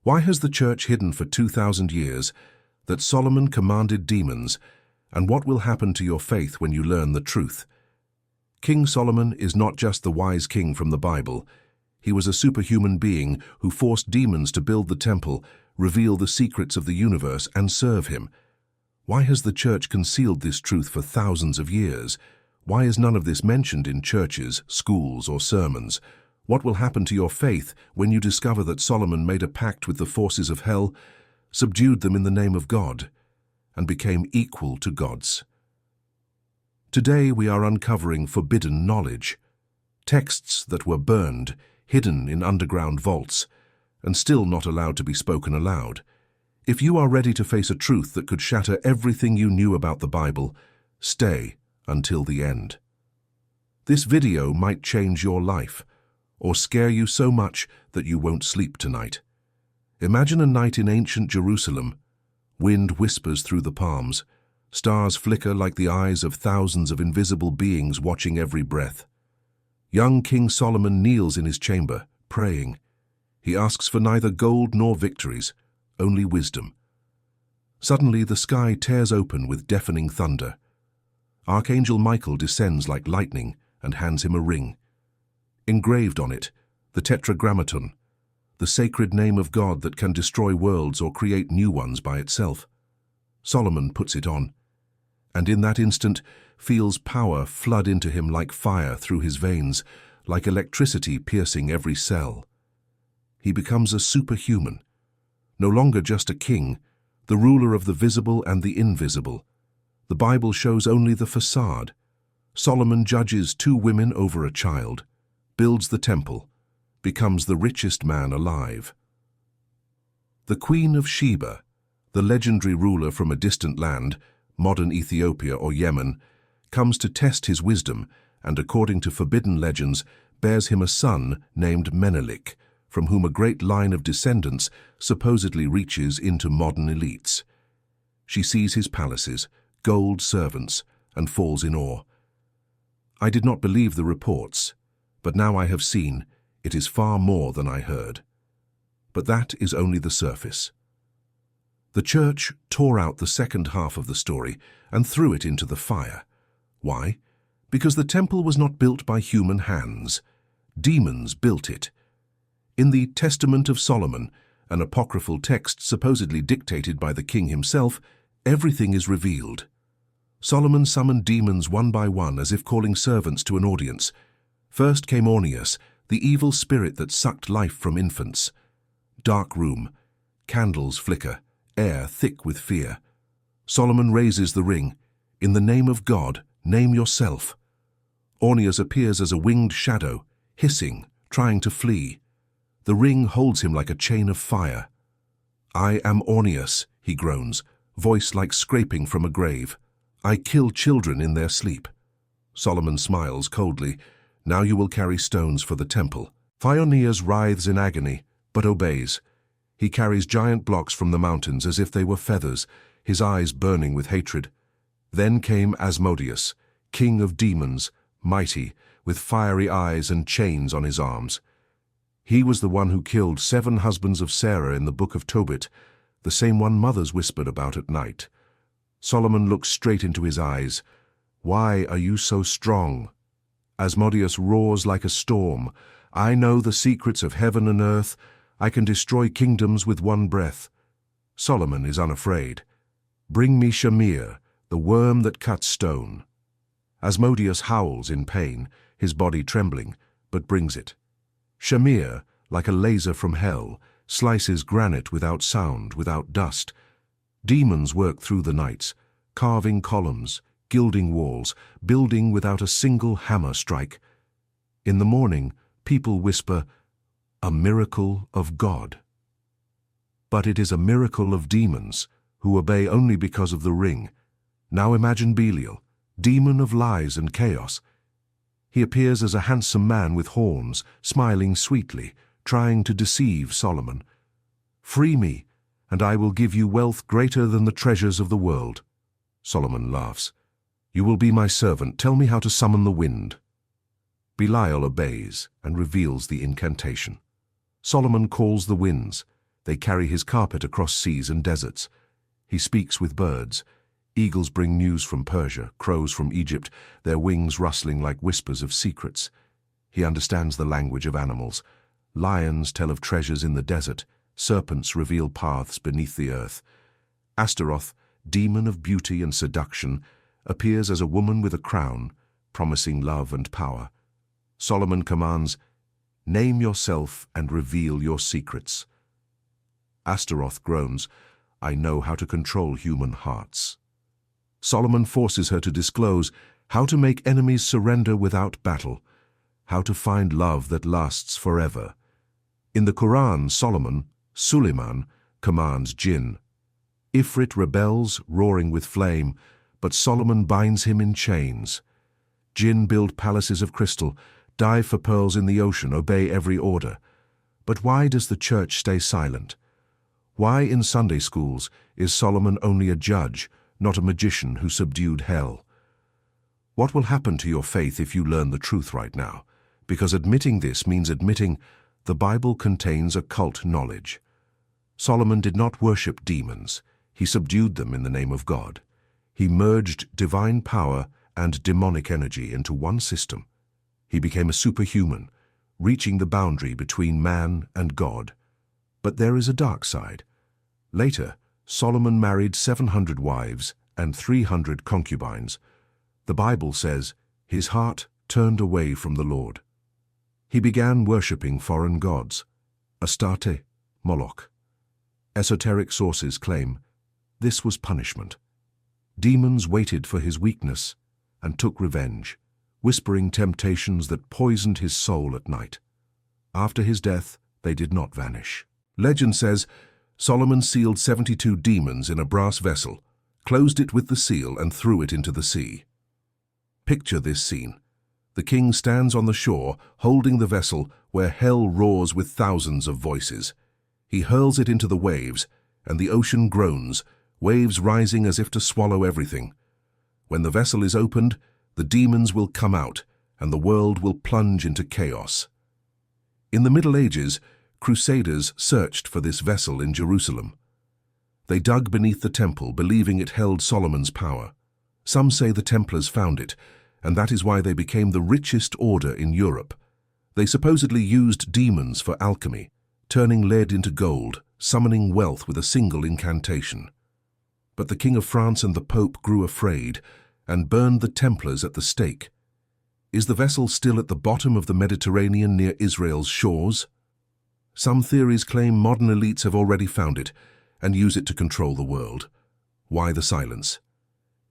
Why has the church hidden for 2,000 years that Solomon commanded demons, and what will happen to your faith when you learn the truth? King Solomon is not just the wise king from the Bible. He was a superhuman being who forced demons to build the temple, reveal the secrets of the universe, and serve him. Why has the church concealed this truth for thousands of years? Why is none of this mentioned in churches, schools, or sermons? What will happen to your faith when you discover that Solomon made a pact with the forces of hell, subdued them in the name of God, and became equal to gods? Today we are uncovering forbidden knowledge, texts that were burned, hidden in underground vaults, and still not allowed to be spoken aloud. If you are ready to face a truth that could shatter everything you knew about the Bible, stay until the end. This video might change your life, or scare you so much that you won't sleep tonight. Imagine a night in ancient Jerusalem. Wind whispers through the palms. Stars flicker like the eyes of thousands of invisible beings watching every breath. Young King Solomon kneels in his chamber, praying. He asks for neither gold nor victories, only wisdom. Suddenly the sky tears open with deafening thunder. Archangel Michael descends like lightning and hands him a ring. Engraved on it, the Tetragrammaton, the sacred name of God that can destroy worlds or create new ones by itself. Solomon puts it on, and in that instant feels power flood into him like fire through his veins, like electricity piercing every cell. He becomes a superhuman, no longer just a king, the ruler of the visible and the invisible. The Bible shows only the facade. Solomon judges 2 women over a child, builds the temple, becomes the richest man alive. The Queen of Sheba, the legendary ruler from a distant land, modern Ethiopia or Yemen, comes to test his wisdom and, according to forbidden legends, bears him a son named Menelik, from whom a great line of descendants supposedly reaches into modern elites. She sees his palaces, gold servants, and falls in awe. I did not believe the reports, but now I have seen it is far more than I heard. But that is only the surface. The church tore out the second half of the story and threw it into the fire. Why? Because the temple was not built by human hands. Demons built it. In the Testament of Solomon, an apocryphal text supposedly dictated by the king himself, everything is revealed. Solomon summoned demons one by one as if calling servants to an audience. First came Orneus, the evil spirit that sucked life from infants. Dark room, candles flicker, air thick with fear. Solomon raises the ring. In the name of God, name yourself. Orneus appears as a winged shadow, hissing, trying to flee. The ring holds him like a chain of fire. I am Orneus, he groans, voice like scraping from a grave. I kill children in their sleep. Solomon smiles coldly. Now you will carry stones for the temple. Orneus writhes in agony, but obeys. He carries giant blocks from the mountains as if they were feathers, his eyes burning with hatred. Then came Asmodeus, king of demons, mighty, with fiery eyes and chains on his arms. He was the one who killed 7 husbands of Sarah in the book of Tobit, the same one mothers whispered about at night. Solomon looks straight into his eyes. Why are you so strong? Asmodeus roars like a storm. I know the secrets of heaven and earth. I can destroy kingdoms with one breath. Solomon is unafraid. Bring me Shamir, the worm that cuts stone. Asmodeus howls in pain, his body trembling, but brings it. Shamir, like a laser from hell, slices granite without sound, without dust. Demons work through the nights, carving columns, gilding walls, building without a single hammer strike. In the morning, people whisper, a miracle of God. But it is a miracle of demons, who obey only because of the ring. Now imagine Belial, demon of lies and chaos. He appears as a handsome man with horns, smiling sweetly, trying to deceive Solomon. Free me, and I will give you wealth greater than the treasures of the world. Solomon laughs. You will be my servant. Tell me how to summon the wind. Belial obeys and reveals the incantation. Solomon calls the winds. They carry his carpet across seas and deserts. He speaks with birds. Eagles bring news from Persia, crows from Egypt, their wings rustling like whispers of secrets. He understands the language of animals. Lions tell of treasures in the desert. Serpents reveal paths beneath the earth. Astaroth, demon of beauty and seduction, appears as a woman with a crown, promising love and power. Solomon commands, "Name yourself and reveal your secrets." Astaroth groans, "I know how to control human hearts." Solomon forces her to disclose how to make enemies surrender without battle, how to find love that lasts forever. In the Quran, Suleiman, commands jinn. Ifrit rebels, roaring with flame, but Solomon binds him in chains. Jinn build palaces of crystal, dive for pearls in the ocean, obey every order. But why does the church stay silent? Why in Sunday schools is Solomon only a judge, not a magician who subdued hell? What will happen to your faith if you learn the truth right now? Because admitting this means admitting the Bible contains occult knowledge. Solomon did not worship demons. He subdued them in the name of God. He merged divine power and demonic energy into one system. He became a superhuman, reaching the boundary between man and God. But there is a dark side. Later, Solomon married 700 wives and 300 concubines. The Bible says his heart turned away from the Lord. He began worshipping foreign gods, Astarte, Moloch. Esoteric sources claim this was punishment. Demons waited for his weakness and took revenge, whispering temptations that poisoned his soul at night. After his death, they did not vanish. Legend says Solomon sealed 72 demons in a brass vessel, closed it with the seal and threw it into the sea. Picture this scene. The king stands on the shore, holding the vessel where hell roars with thousands of voices. He hurls it into the waves, and the ocean groans, waves rising as if to swallow everything. When the vessel is opened, the demons will come out, and the world will plunge into chaos. In the Middle Ages, Crusaders searched for this vessel in Jerusalem. They dug beneath the temple, believing it held Solomon's power. Some say the Templars found it, and that is why they became the richest order in Europe. They supposedly used demons for alchemy, turning lead into gold, summoning wealth with a single incantation. But the King of France and the Pope grew afraid and burned the Templars at the stake. Is the vessel still at the bottom of the Mediterranean near Israel's shores? Some theories claim modern elites have already found it and use it to control the world. Why the silence?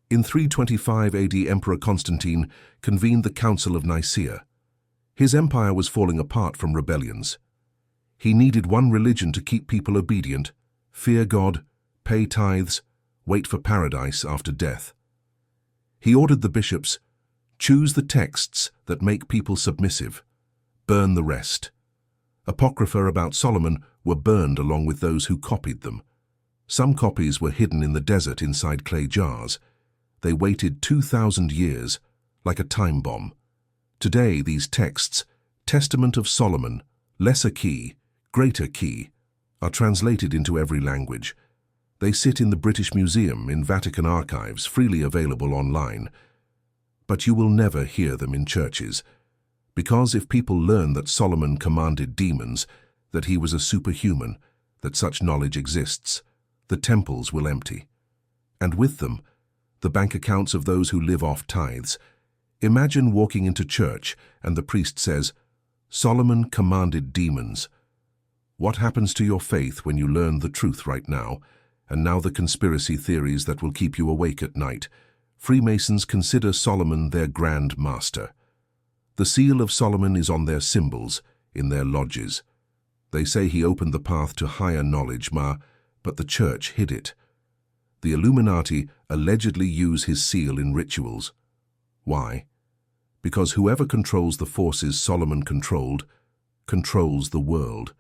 In 325 AD, Emperor Constantine convened the Council of Nicaea. His empire was falling apart from rebellions. He needed one religion to keep people obedient, fear God, pay tithes, wait for paradise after death. He ordered the bishops, choose the texts that make people submissive, burn the rest. Apocrypha about Solomon were burned along with those who copied them. Some copies were hidden in the desert inside clay jars. They waited 2,000 years, like a time bomb. Today, these texts, Testament of Solomon, Lesser Key, Greater Key, are translated into every language. They sit in the British Museum, in Vatican archives, freely available online. But you will never hear them in churches. Because if people learn that Solomon commanded demons, that he was a superhuman, that such knowledge exists, the temples will empty. And with them, the bank accounts of those who live off tithes. Imagine walking into church and the priest says, Solomon commanded demons. What happens to your faith when you learn the truth right now? And now the conspiracy theories that will keep you awake at night. Freemasons consider Solomon their grand master. The seal of Solomon is on their symbols, in their lodges. They say he opened the path to higher knowledge, but the church hid it. The Illuminati allegedly use his seal in rituals. Why? Because whoever controls the forces Solomon controls the world.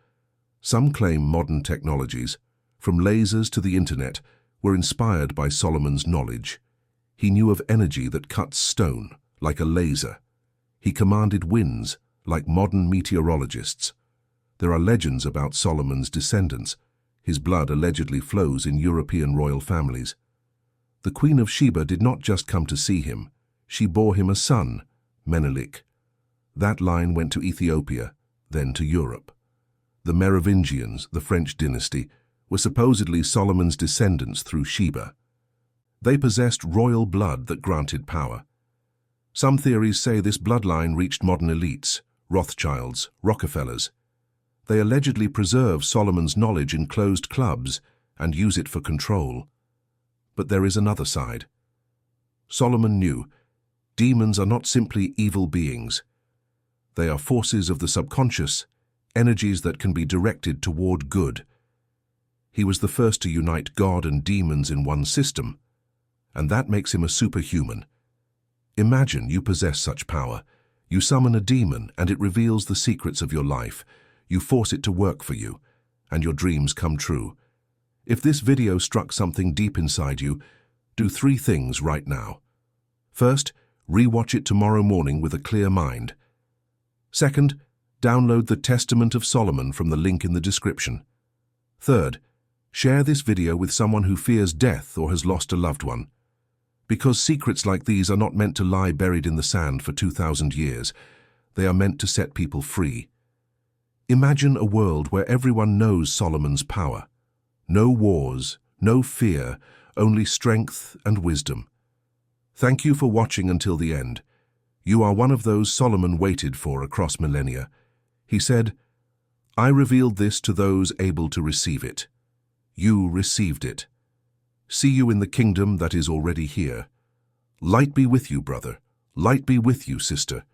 Some claim modern technologies, from lasers to the internet, were inspired by Solomon's knowledge. He knew of energy that cuts stone, like a laser. He commanded winds, like modern meteorologists. There are legends about Solomon's descendants, His blood allegedly flows in European royal families. The Queen of Sheba did not just come to see him. She bore him a son, Menelik. That line went to Ethiopia, then to Europe. The Merovingians, the French dynasty, were supposedly Solomon's descendants through Sheba. They possessed royal blood that granted power. Some theories say this bloodline reached modern elites, Rothschilds, Rockefellers. They allegedly preserve Solomon's knowledge in closed clubs and use it for control. But there is another side. Solomon knew demons are not simply evil beings. They are forces of the subconscious, energies that can be directed toward good. He was the first to unite God and demons in one system, and that makes him a superhuman. Imagine you possess such power. You summon a demon and it reveals the secrets of your life. You force it to work for you, and your dreams come true. If this video struck something deep inside you, do 3 things right now. First, re-watch it tomorrow morning with a clear mind. Second, download the Testament of Solomon from the link in the description. Third, share this video with someone who fears death or has lost a loved one. Because secrets like these are not meant to lie buried in the sand for 2,000 years. They are meant to set people free. Imagine a world where everyone knows Solomon's power. No wars, no fear, only strength and wisdom. Thank you for watching until the end. You are one of those Solomon waited for across millennia. He said, "I revealed this to those able to receive it. You received it. See you in the kingdom that is already here. Light be with you, brother. Light be with you, sister.